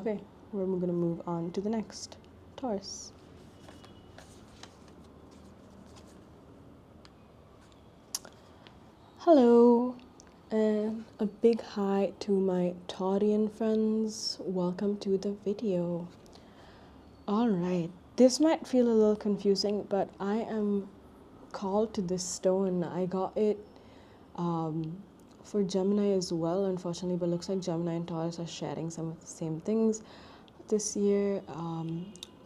Okay, we're gonna move on to the next Taurus. Hello, and a big hi to my Taurian friends. Welcome to the video. Alright, this might feel a little confusing, but I am called to this stone. I got it for Gemini as well, unfortunately, but looks like Gemini and Taurus are sharing some of the same things this year.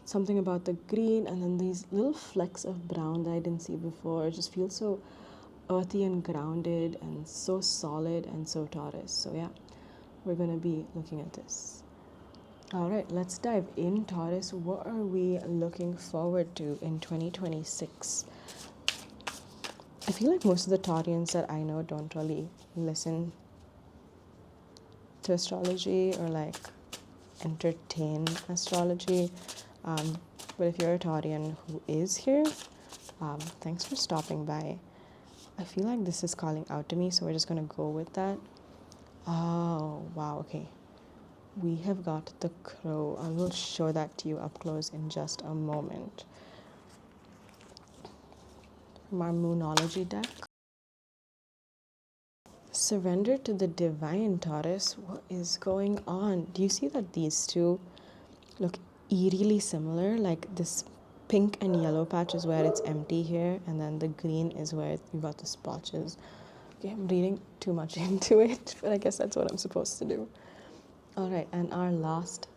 Something about the green and then these little flecks of brown that I didn't see before. It just feels so earthy and grounded and so solid and so Taurus. So yeah, we're gonna be looking at this. All right, let's dive in. Taurus, what are we looking forward to in 2026? I feel like most of the Taurians that I know don't really listen to astrology or like entertain astrology. But if you're a Taurian who is here, thanks for stopping by. I feel like this is calling out to me, so we're just gonna go with that. Oh, wow, okay. We have got the crow. I will show that to you up close in just a moment. From our Moonology deck. Surrender to the divine, Taurus. What is going on? Do you see that these two look eerily similar? Like this pink and yellow patch is where it's empty here, and then the green is where you got the splotches. Okay, I'm reading too much into it, but I guess that's what I'm supposed to do. All right, and our last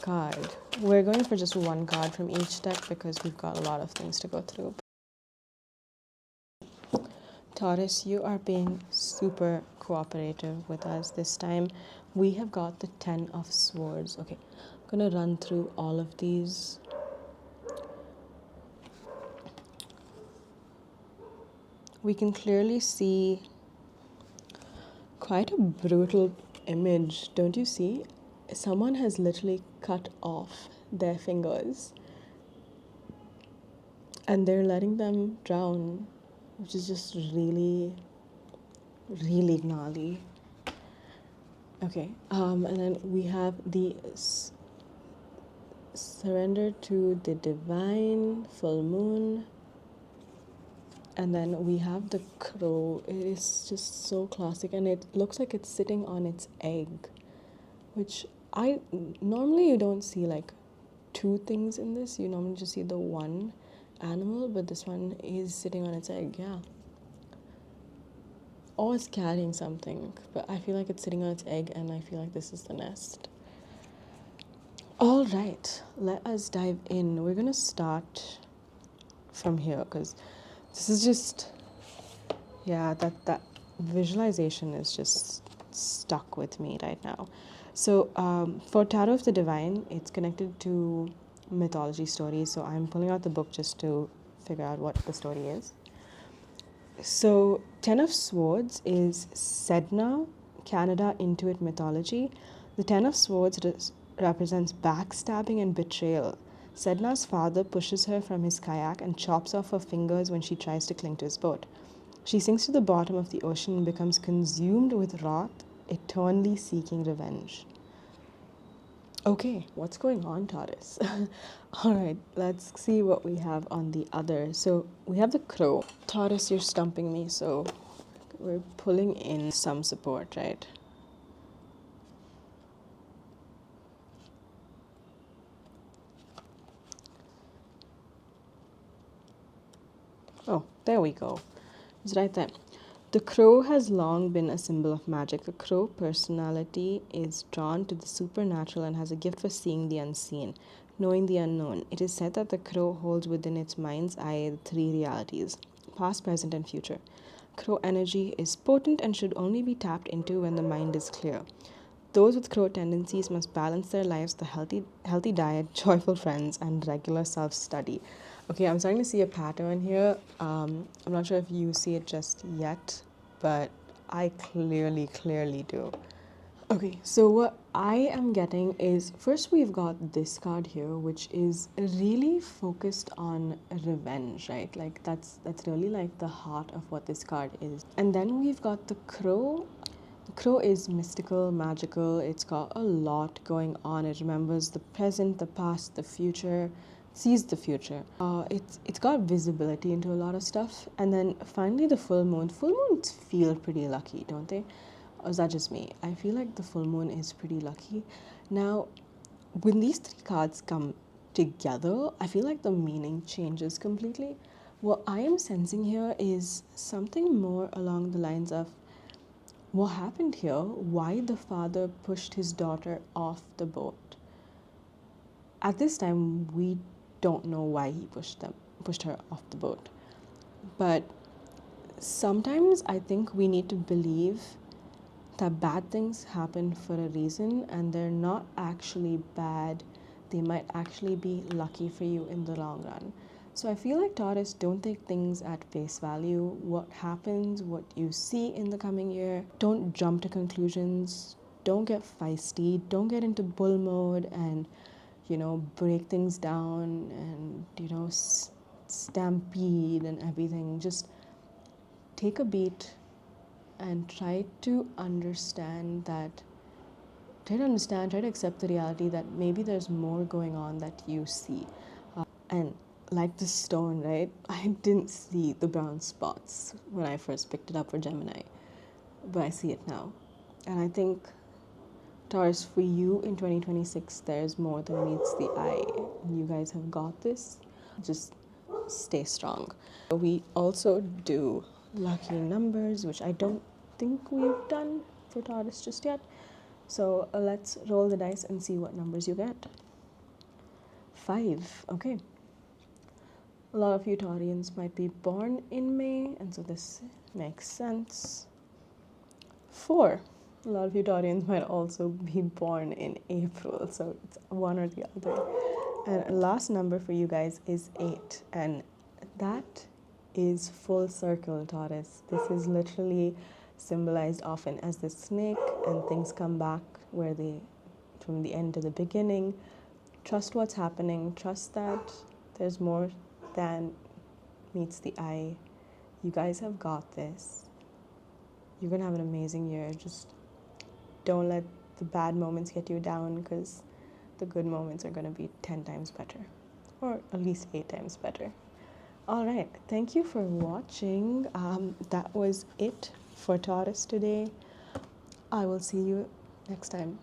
card. We're going for just one card from each deck because we've got a lot of things to go through. Taurus, you are being super cooperative with us this time. We have got the 10 of Swords. Okay, I'm going to run through all of these. We can clearly see quite a brutal image, don't you see? Someone has literally cut off their fingers and they're letting them drown, which is just really, really gnarly. Okay, and then we have the surrender to the divine, full moon, and then we have the crow. It is just so classic, and it looks like it's sitting on its egg, which I normally you don't see like two things in this. You normally just see the one animal, but this one is sitting on its egg. Yeah, or it's carrying something, but I feel like it's sitting on its egg, and I feel like this is the nest. All right, let us dive in. We're gonna start from here because this is just, yeah, that visualization is just stuck with me right now. So for Tarot of the Divine, it's connected to mythology stories. So I'm pulling out the book just to figure out what the story is. So 10 of Swords is Sedna, Canada Inuit mythology. The 10 of Swords represents backstabbing and betrayal. Sedna's father pushes her from his kayak and chops off her fingers when she tries to cling to his boat. She sinks to the bottom of the ocean and becomes consumed with wrath, eternally seeking revenge. Okay, what's going on, Taurus? All right, let's see what we have on the other. So we have the crow. Taurus, you're stumping me, so we're pulling in some support, right? Oh, there we go. It's right there. The crow has long been a symbol of magic. The crow personality is drawn to the supernatural and has a gift for seeing the unseen, knowing the unknown. It is said that the crow holds within its mind's eye the three realities: past, present, and future. Crow energy is potent and should only be tapped into when the mind is clear. Those with crow tendencies must balance their lives with a healthy diet, joyful friends, and regular self-study. Okay, I'm starting to see a pattern here. I'm not sure if you see it just yet, but I clearly do. Okay, so what I am getting is, first we've got this card here, which is really focused on revenge, right? Like that's really like the heart of what this card is. And then we've got the crow. Crow is mystical, magical. It's got a lot going on. It remembers the present, the past, the future, sees the future. It's got visibility into a lot of stuff. And then finally the full moon. Full moons feel pretty lucky, don't they? Or is that just me? I feel like the full moon is pretty lucky. Now, when these three cards come together, I feel like the meaning changes completely. What I am sensing here is something more along the lines of what happened here, why the father pushed his daughter off the boat. At this time, we don't know why he pushed her off the boat. But sometimes I think we need to believe that bad things happen for a reason and they're not actually bad. They might actually be lucky for you in the long run. So I feel like Taurus, don't take things at face value. What happens, what you see in the coming year. Don't jump to conclusions. Don't get feisty. Don't get into bull mode and, break things down and, stampede and everything. Just take a beat and try to accept the reality that maybe there's more going on that you see. And like the stone, right? I didn't see the brown spots when I first picked it up for Gemini, but I see it now. And I think, Taurus, for you in 2026, there's more than meets the eye. You guys have got this. Just stay strong. We also do lucky numbers, which I don't think we've done for Taurus just yet. So let's roll the dice and see what numbers you get. 5. Okay. A lot of you Taurians might be born in May, and so this makes sense. 4. A lot of you Taurians might also be born in April, so it's one or the other. And last number for you guys is 8, and that is full circle, Taurus. This is literally symbolized often as the snake, and things come back from the end to the beginning. Trust what's happening. Trust that there's more than meets the eye. You guys have got this. You're gonna have an amazing year. Just don't let the bad moments get you down, because the good moments are gonna be 10 times better, or at least 8 times better. All right, thank you for watching. That was it for Taurus today. I will see you next time.